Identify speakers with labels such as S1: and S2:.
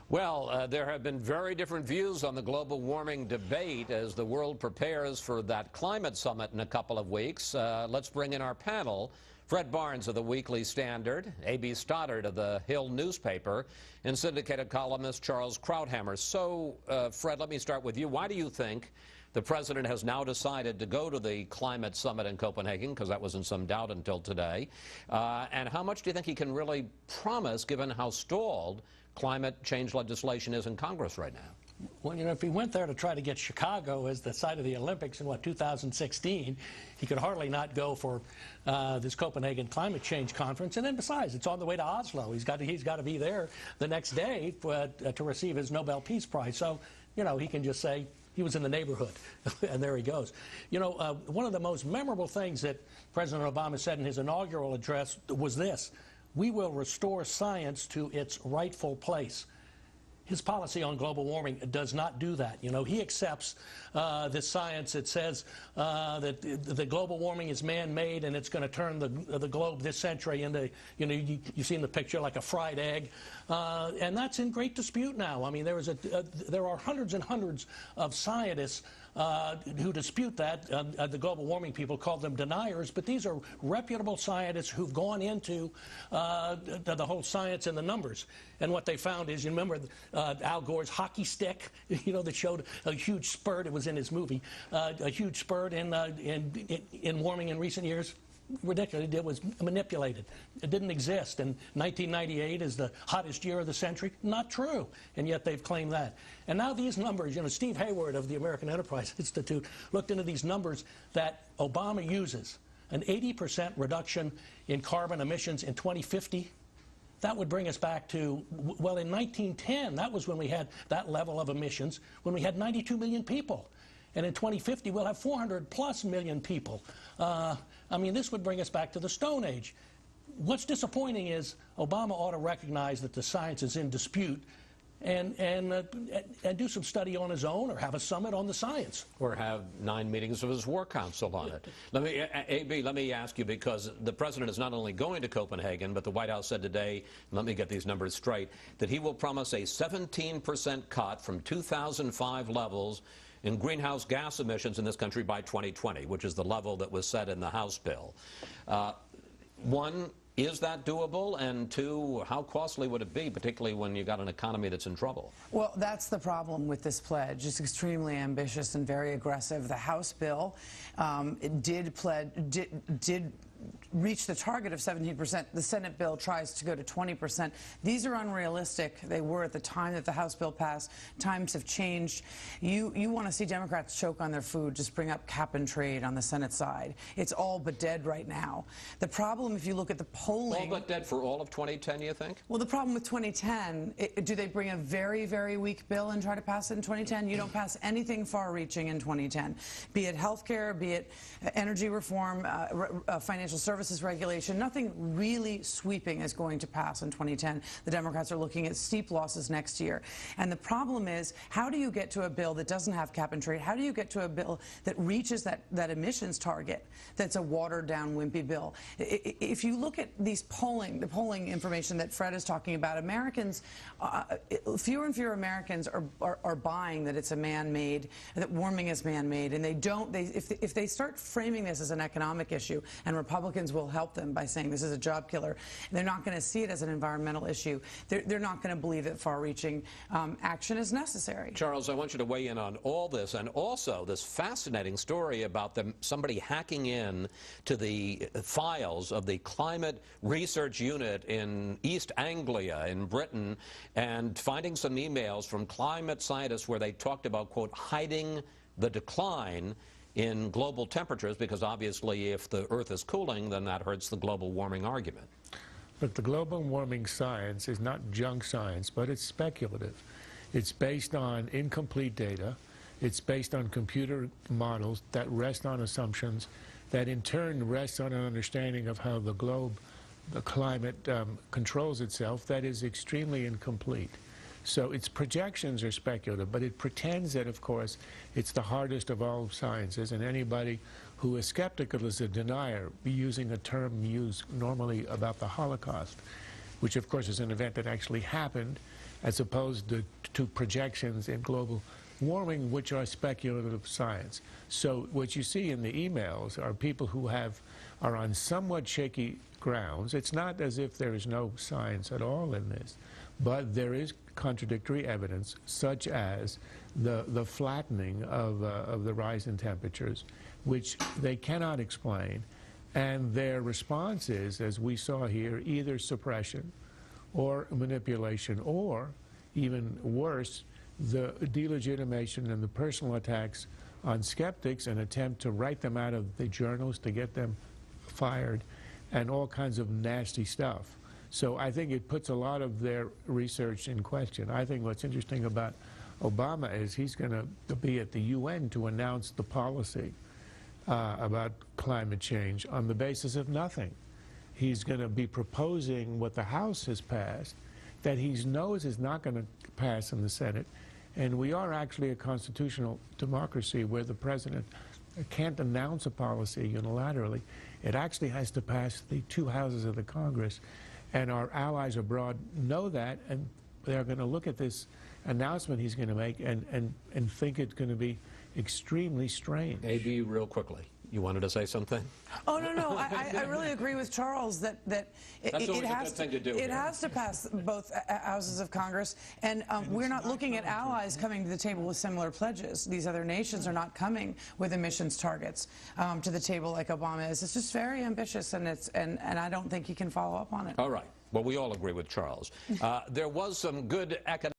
S1: Well, there have been very different views on the global warming debate as the world prepares for that climate summit in a couple of weeks. Let's bring in our panel. Fred Barnes of the Weekly Standard, A.B. Stoddard of the Hill newspaper, and syndicated columnist Charles Krauthammer. So, Fred, let me start with you. Why do you think the president has now decided to go to the climate summit in Copenhagen, because that was in some doubt until today? And how much do you think he can really promise, given how stalled climate change legislation is in Congress right now?
S2: Well, you know, if he went there to try to get Chicago as the site of the Olympics in, 2016, he could hardly not go for this Copenhagen climate change conference. And then besides, it's on the way to Oslo. He's got to be there the next day to receive his Nobel Peace Prize. So, you know, he can just say he was in the neighborhood, and there he goes. You know, one of the most memorable things that President Obama said in his inaugural address was this: "We will restore science to its rightful place." His policy on global warming does not do that. You know, he accepts this science that says that the global warming is man-made and it's going to turn the globe this century into, you know, you've seen the picture like a fried egg, and that's in great dispute now. I mean, there are hundreds and hundreds of scientists who dispute that. The global warming people call them deniers, but these are reputable scientists who've gone into the whole science and the numbers. And what they found is, you remember Al Gore's hockey stick, you know, that showed a huge spurt. It was in his movie, a huge spurt in warming in recent years. Ridiculous. It was manipulated. It didn't exist. And 1998 is the hottest year of the century. Not true. And yet they've claimed that. And now these numbers, you know, Steve Hayward of the American Enterprise Institute looked into these numbers that Obama uses. An 80% reduction in carbon emissions in 2050. That would bring us back to, well, in 1910, that was when we had that level of emissions, when we had 92 million people. And in 2050, we'll have 400+ million people. I mean, this would bring us back to the Stone Age. What's disappointing is Obama ought to recognize that the science is in dispute and do some study on his own, or have a summit on the science. Or have 9 meetings of his war council on it. A.B., let me ask you, because the president is not only going to Copenhagen, but the White House said today, let me get these numbers straight, that he will promise a 17% cut from 2005 levels in greenhouse gas emissions in this country by 2020, which is the level that was set in the House bill. One, is that doable? And two, how costly would it be, particularly when you've got an economy that's in trouble?
S3: Well, that's the problem with this pledge. It's extremely ambitious and very aggressive. The House bill did reach the target of 17%. The Senate bill tries to go to 20%. These are unrealistic. They were at the time that the House bill passed. Times have changed. You want to see Democrats choke on their food, just bring up cap and trade on the Senate side. It's all but dead right now. The problem, if you look at the polling...
S1: All but dead for all of 2010, you think?
S3: Well, the problem with 2010, do they bring a very, very weak bill and try to pass it in 2010? You don't pass anything far-reaching in 2010, be it health care, be it energy reform, financial services regulation. Nothing really sweeping is going to pass in 2010. The Democrats are looking at steep losses next year. And the problem is, how do you get to a bill that doesn't have cap and trade? How do you get to a bill that reaches that emissions target that's a watered-down, wimpy bill? If you look at the polling information that Fred is talking about, Americans, fewer and fewer Americans are buying that it's a man-made, that warming is man-made, and if they start framing this as an economic issue, and Republicans will help them by saying this is a job killer, they're not going to see it as an environmental issue. They're not going to believe that far-reaching action is necessary.
S1: Charles, I want you to weigh in on all this, and also this fascinating story about somebody hacking in to the files of the Climate Research Unit in East Anglia in Britain and finding some emails from climate scientists where they talked about, quote, hiding the decline in global temperatures, because obviously if the Earth is cooling, then that hurts the global warming argument.
S4: But the global warming science is not junk science, but it's speculative. It's based on incomplete data. It's based on computer models that rest on assumptions that in turn rest on an understanding of how the climate controls itself that is extremely incomplete. So its projections are speculative, but it pretends that, of course, it's the hardest of all sciences, and anybody who is skeptical is a denier, using a term used normally about the Holocaust, which of course is an event that actually happened, as opposed to projections in global warming, which are speculative science. So what you see in the emails are people who are on somewhat shaky grounds. It's not as if there is no science at all in this, but there is contradictory evidence, such as the flattening of the rise in temperatures, which they cannot explain. And their response is, as we saw here, either suppression or manipulation, or even worse, the delegitimation and the personal attacks on skeptics, an attempt to write them out of the journals, to get them fired, and all kinds of nasty stuff. So I think it puts a lot of their research in question. I think what's interesting about Obama is he's going to be at the UN to announce the policy about climate change on the basis of nothing. He's going to be proposing what the House has passed that he knows is not going to pass in the Senate. And we are actually a constitutional democracy where the president can't announce a policy unilaterally. It actually has to pass the two houses of the Congress. And our allies abroad know that, and they're going to look at this announcement he's going to make and think it's going to be extremely strange.
S1: A.B., real quickly, you wanted to say something?
S3: Oh, no. I really agree with Charles that it has to pass both houses of Congress, and we're not looking at allies coming to the table with similar pledges. These other nations are not coming with emissions targets to the table like Obama is. It's just very ambitious, and I don't think he can follow up on it.
S1: All right. Well, we all agree with Charles. There was some good economic